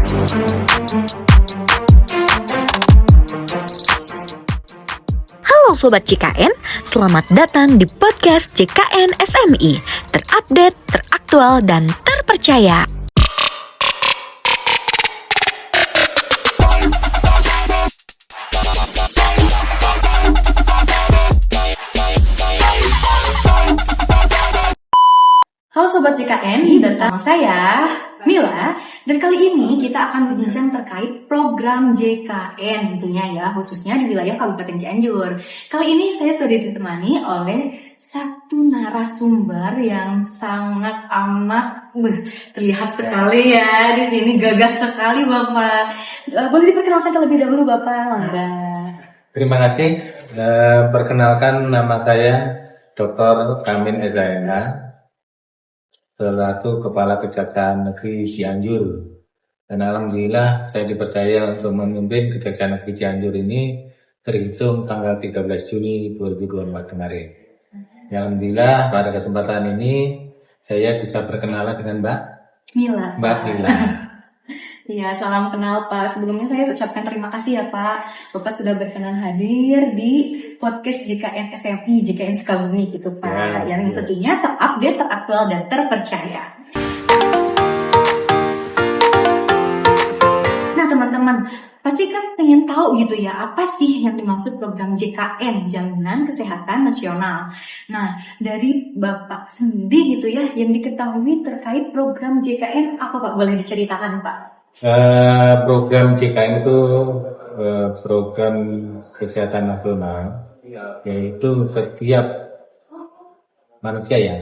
Halo Sobat JKN, selamat datang di podcast JKN SMI, terupdate, teraktual, dan terpercaya. Halo Sobat JKN, bersama saya Mila, dan kali ini kita akan berbincang terkait program JKN tentunya ya, khususnya di wilayah Kabupaten Cianjur. Kali ini saya sudah ditemani oleh satu narasumber yang sangat amat terlihat sekali ya di sini, gagah sekali Bapak. Boleh diperkenalkan terlebih dahulu Bapak Langga? Terima kasih. Perkenalkan, nama saya Dr. Kamin Ezaena, selaku Kepala Kejaksaan Negeri Cianjur. Dan alhamdulillah saya dipercaya untuk memimpin Kejaksaan Negeri Cianjur ini terhitung tanggal 13 Juni 2024 kemarin. Ya, alhamdulillah pada kesempatan ini saya bisa berkenalan dengan Mbak Mila. Mila. Iya, salam kenal Pak. Sebelumnya saya ucapkan terima kasih ya Pak. Bapak sudah berkenan hadir di podcast JKN SMI, JKN Sukabumi gitu Pak. Yang tentunya terupdate, teraktual, dan terpercaya. Nah teman-teman, pasti kan pengen tahu gitu ya, apa sih yang dimaksud program JKN, Jaminan Kesehatan Nasional. Nah, dari Bapak sendiri gitu ya, yang diketahui terkait program JKN, apa Pak? Boleh diceritakan Pak? Program JKN itu program kesehatan nasional, yaitu setiap manusia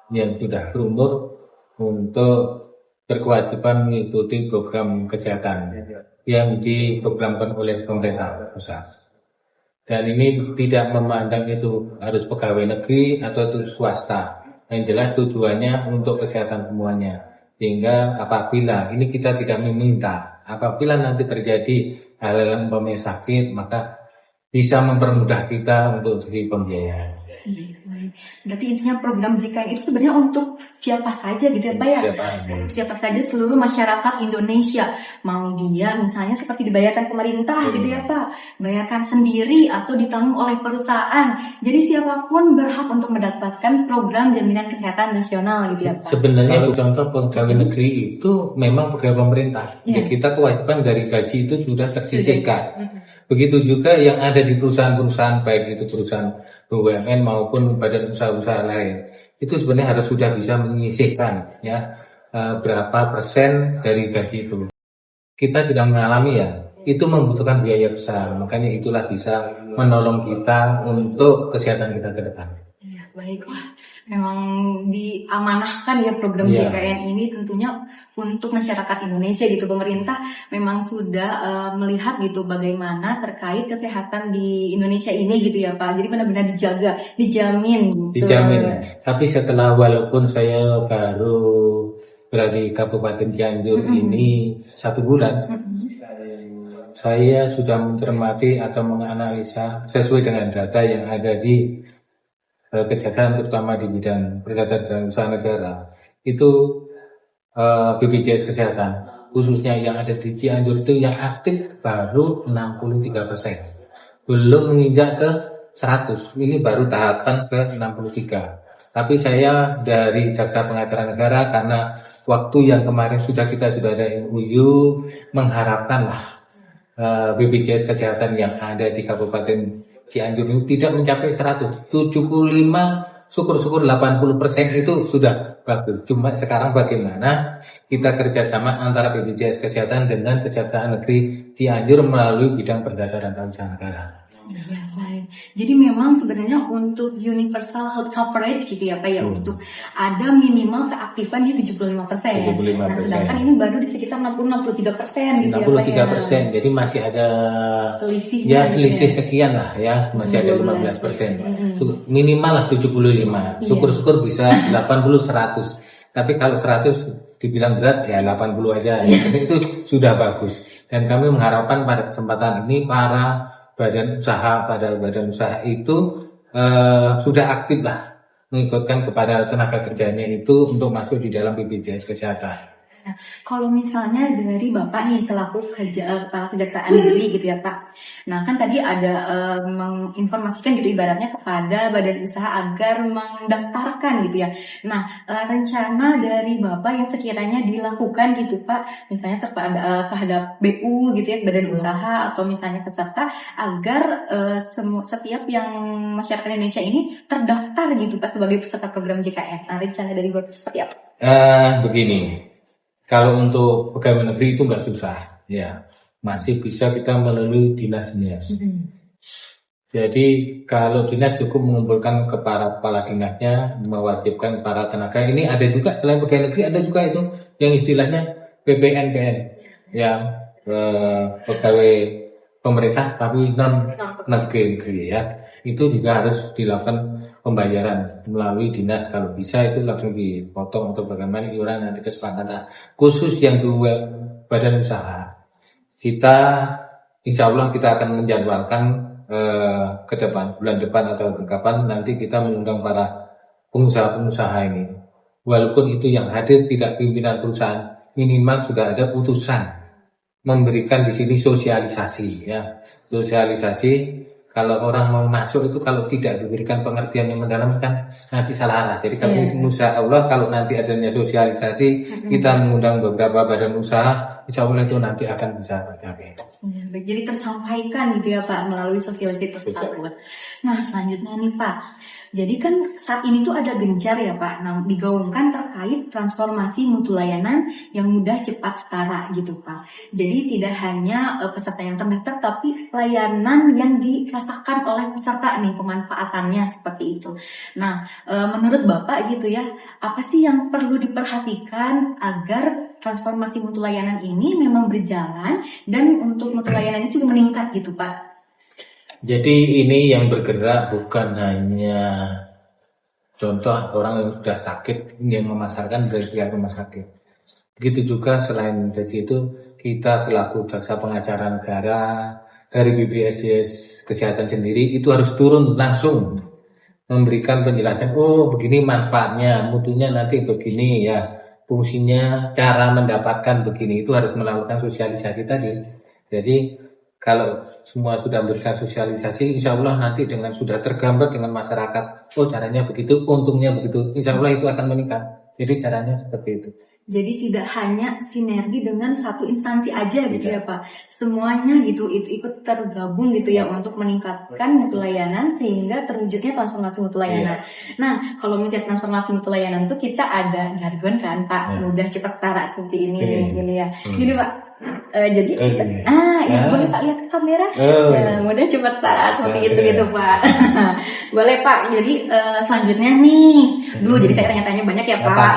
yang sudah berumur untuk berkewajiban mengikuti program kesehatan yang diprogramkan oleh pemerintah pusat. Dan ini tidak memandang itu harus pegawai negeri atau itu swasta. Yang jelas tujuannya untuk kesehatan semuanya. Sehingga apabila ini kita tidak meminta, apabila nanti terjadi hal-hal yang sakit, maka bisa mempermudah kita untuk segi pembiayaan. Berarti intinya program JKN itu sebenarnya untuk siapa saja gitu ya Pak ya? Siapa saja seluruh masyarakat Indonesia. Mau dia misalnya seperti dibayarkan pemerintah gitu ya Pak, bayarkan sendiri atau ditanggung oleh perusahaan. Jadi siapapun berhak untuk mendapatkan program jaminan kesehatan nasional gitu ya Pak. Sebenarnya contoh pegawai negeri itu memang pegawai pemerintah. Ya, kita kewajiban dari gaji itu sudah tersisihkan. Begitu juga yang ada di perusahaan-perusahaan, baik itu perusahaan BUMN maupun badan usaha-usaha lain, itu sebenarnya harus sudah bisa menyisihkan ya berapa persen dari gaji itu. Kita tidak mengalami itu membutuhkan biaya besar, makanya itulah bisa menolong kita untuk kesehatan kita ke depan. Iya, baik. Wah, memang diamanahkan ya program JKN ini tentunya untuk masyarakat Indonesia gitu. Pemerintah memang sudah melihat gitu bagaimana terkait kesehatan di Indonesia ini gitu ya Pak. Jadi benar-benar dijaga, dijamin gitu. Dijamin. Tapi setelah walaupun saya baru berada di Kabupaten Cianjur ini 1 bulan, saya sudah mencermati atau menganalisa sesuai dengan data yang ada di Kejaksaan, terutama di bidang perdata dan usaha negara, itu BPJS Kesehatan khususnya yang ada di Cianjur itu yang aktif baru 63%, belum menginjak ke 100. Ini baru tahapan ke 63. Tapi saya dari Jaksa Pengacara Negara, karena waktu yang kemarin kita sudah ada MOU, mengharapkanlah BPJS Kesehatan yang ada di Kabupaten Cianjur ini tidak mencapai 100, 75, syukur-syukur 80% itu sudah bagus. Cuma sekarang bagaimana kita kerjasama antara BPJS Kesehatan dengan Kejaksaan Negeri Cianjur melalui bidang perdata dan usaha negara. Ya, baik. Jadi memang sebenarnya untuk universal health coverage gitu ya Pak ya, untuk ada minimal keaktifan di 75%. 75%. Nah, sedangkan ini baru di sekitar 60-63% gitu 63%, ya Pak ya. Jadi masih ada selisih sekian lah ya, masih ada 15%. Minimal lah 75. Syukur-syukur bisa 80-100. Tapi kalau 100 dibilang berat ya 80 aja. Itu sudah bagus. Dan kami mengharapkan pada kesempatan ini para badan usaha itu sudah aktif lah mengikutkan kepada tenaga kerjanya itu untuk masuk di dalam BPJS Kesehatan. Nah, kalau misalnya dari Bapak nih selaku kepala kejaksaan negeri gitu ya Pak. Nah kan tadi ada menginformasikan gitu ibaratnya kepada badan usaha agar mendaftarkan gitu ya. Nah rencana dari Bapak yang sekiranya dilakukan gitu Pak, misalnya terhadap BU gitu ya, badan usaha atau misalnya peserta agar setiap yang masyarakat Indonesia ini terdaftar gitu Pak sebagai peserta program JKN. Nah rencana dari Bapak seperti apa? Begini, kalau untuk pegawai negeri itu nggak susah, ya masih bisa kita melalui dinasnya. Jadi kalau dinas cukup mengumpulkan kepala dinasnya, mewajibkan para tenaga. Ini ada juga selain pegawai negeri ada juga itu yang istilahnya PPNPN, yang pegawai pemerintah tapi non negeri ya. Itu juga harus dilakukan pembayaran melalui dinas, kalau bisa itu langsung dipotong atau bagaimana iuran nanti kesepakatan. Khusus yang di badan usaha, kita insya Allah kita akan menjadwalkan ke depan, bulan depan atau kapan nanti kita mengundang para pengusaha-pengusaha ini. Walaupun itu yang hadir tidak pimpinan perusahaan, minimal sudah ada putusan memberikan di sini sosialisasi ya, sosialisasi. Kalau orang mau masuk itu kalau tidak diberikan pengertian yang mendalam kan nanti salah arah. Jadi kalau insya Allah kalau nanti adanya sosialisasi, kita mengundang beberapa badan usaha, insya Allah itu nanti akan bisa tercapai. Jadi tersampaikan gitu ya Pak melalui sosialisasi tersebut. Nah selanjutnya nih Pak, jadi kan saat ini tuh ada gencar ya Pak, digaungkan terkait transformasi mutu layanan yang mudah, cepat, setara gitu Pak. Jadi tidak hanya peserta yang terdaftar, tapi layanan yang dirasakan oleh peserta nih pemanfaatannya seperti itu. Nah menurut Bapak gitu ya, apa sih yang perlu diperhatikan agar transformasi mutu layanan ini memang berjalan dan untuk mutu layanan ini juga meningkat gitu Pak? Jadi ini yang bergerak bukan hanya contoh orang yang sudah sakit yang memasarkan dari pihak rumah sakit. Begitu juga selain dari itu kita selaku jaksa pengacara negara dari BPJS Kesehatan sendiri itu harus turun langsung memberikan penjelasan. Oh begini manfaatnya, mutunya nanti begini ya, fungsinya, cara mendapatkan begini. Itu harus melakukan sosialisasi tadi. Jadi kalau semua sudah memberikan sosialisasi, insya Allah nanti dengan sudah tergambar dengan masyarakat, oh caranya begitu, untungnya begitu, insya Allah itu akan meningkat. Jadi caranya seperti itu. Jadi tidak hanya sinergi dengan satu instansi aja gitu ya Pak, semuanya gitu itu ikut tergabung gitu ya untuk meningkatkan mutu layanan sehingga terwujudnya transformasi mutu layanan. Nah kalau misalnya transformasi mutu layanan itu kita ada jargon kan Pak, mudah, cepat, setara seperti ini gitu ya. Gini Pak. Jadi boleh Pak lihat ke kamera, mudah, cepat, setara seperti itu gitu Pak. Boleh Pak. Jadi selanjutnya nih, jadi saya tanya-tanya banyak ya Pak.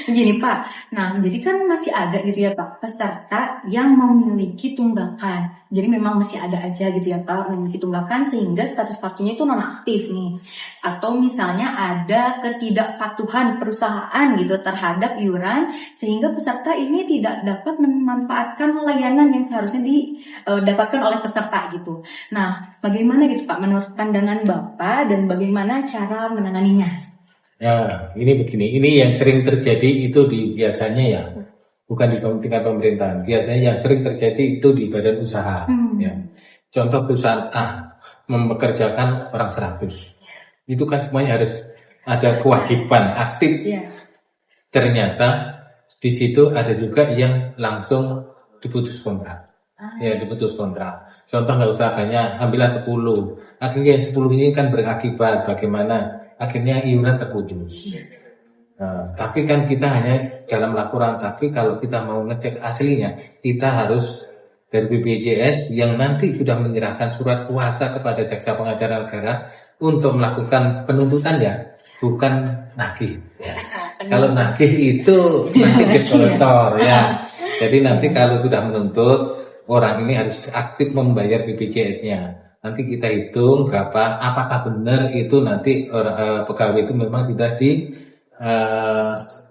Gini Pak, nah jadi kan masih ada gitu ya Pak peserta yang memiliki tunggakan. Jadi memang masih ada aja gitu ya Pak memiliki tunggakan sehingga status kartunya itu nonaktif nih. Atau misalnya ada ketidakpatuhan perusahaan gitu terhadap iuran sehingga peserta ini tidak dapat memanfaatkan layanan yang seharusnya didapatkan oleh peserta gitu. Nah bagaimana gitu Pak menurut pandangan Bapak dan bagaimana cara menanganinya? Ya, ini begini, ini yang sering terjadi itu biasanya ya, bukan di tingkat pemerintahan. Biasanya yang sering terjadi itu di badan usaha. Ya. Contoh perusahaan A mempekerjakan orang 100, itu kan semuanya harus ada kewajiban aktif. Ternyata di situ ada juga yang langsung diputus kontrak. Ya, diputus kontrak. Contoh nggak usah banyak, ambillah 10. Akhirnya yang 10 ini kan berakibat bagaimana? Akhirnya iuran terputus. Nah, tapi kan kita hanya dalam laporan. Tapi kalau kita mau ngecek aslinya, kita harus dari BPJS yang nanti sudah menyerahkan surat kuasa kepada jaksa pengacara negara untuk melakukan penuntutan ya, bukan nagih. Ya. Kalau nagih itu nanti ke kolektor ya. Jadi nanti kalau sudah menuntut, orang ini harus aktif membayar BPJS-nya. Nanti kita hitung berapa, apakah benar itu nanti pegawai itu memang tidak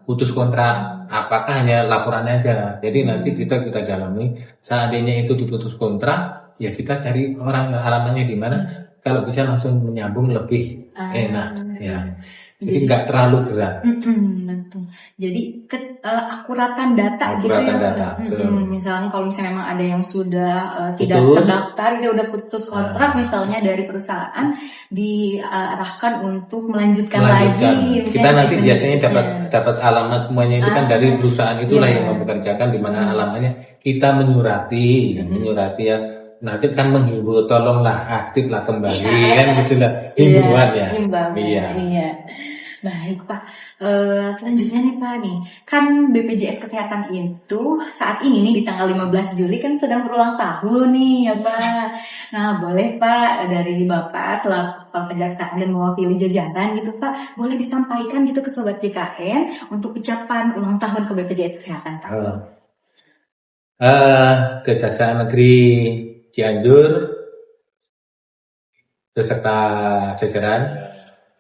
putus kontrak, apakah hanya laporannya aja. Jadi nanti kita dalami, seandainya itu diputus kontrak, ya kita cari orang alamatnya di mana, kalau bisa langsung menyambung lebih enak. Ya. Jadi nggak terlalu berat. Betul. Jadi akuratan data gitu Akuratan ya. data, betul. Misalnya kalau misalnya memang ada yang sudah tidak Putus. terdaftar, dia udah putus kontrak misalnya dari perusahaan, diarahkan untuk melanjutkan lagi. Kita nanti misalnya biasanya selanjutnya. dapat alamat semuanya itu kan dari perusahaan itulah Iya. yang mempekerjakan, di mana alamatnya kita menyurati ya. Nanti kan menghimbau, tolonglah aktiflah kembali kan gitulah himbauan ya. Himbauan, Iya. iya. Baik Pak, selanjutnya nih Pak nih, kan BPJS Kesehatan itu saat ini nih di tanggal 15 Juli kan sedang berulang tahun nih ya Pak. Nah boleh Pak dari Bapak selaku Kepala Kejaksaan dan mewakili jajaran gitu Pak, boleh disampaikan gitu ke Sobat JKN untuk ucapan ulang tahun ke BPJS Kesehatan Pak. Kejaksaan Negeri Cianjur beserta jajaran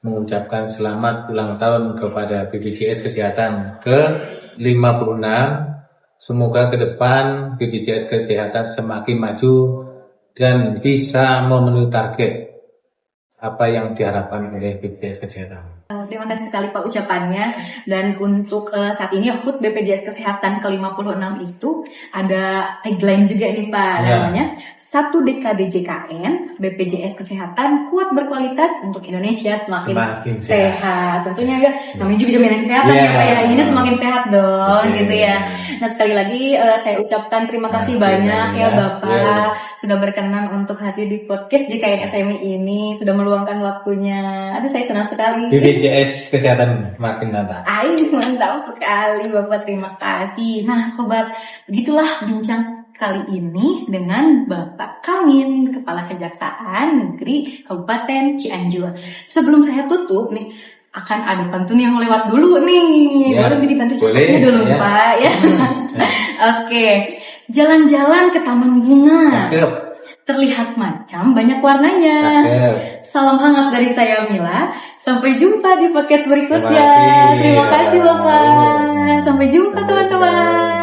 mengucapkan selamat ulang tahun kepada BPJS Kesehatan ke-56. Semoga ke depan BPJS Kesehatan semakin maju dan bisa memenuhi target apa yang diharapkan oleh BPJS Kesehatan. Terima kasih sekali Pak ucapannya. Dan untuk saat ini HUT BPJS Kesehatan ke-56 itu ada tagline juga nih Pak, namanya 1 dekade JKN, BPJS Kesehatan kuat berkualitas untuk Indonesia semakin sehat. Tentunya ya, namanya juga jaminan kesehatan ya Pak ya, ini semakin sehat dong gitu ya. Nah sekali lagi saya ucapkan terima kasih banyak ya Bapak sudah berkenan untuk hadir di podcast JKN SMI ini, sudah meluangkan waktunya. Aduh saya senang sekali. BPJS Kesehatan makin mantap. Mantap sekali Bapak, terima kasih. Nah Sobat, begitulah bincang kali ini dengan Bapak Kamin, Kepala Kejaksaan Negeri Kabupaten Cianjur. Sebelum saya tutup nih, akan ada pantun yang lewat dulu nih. Ya, boleh dibantu boleh, cakapnya dulu ya. Pak ya. Oke, jalan-jalan ke taman bunga. Cakep. Terlihat macam banyak warnanya. Cakep. Salam hangat dari saya Mila. Sampai jumpa di podcast berikutnya. Terima kasih. Terima kasih Bapak. Sampai jumpa teman-teman.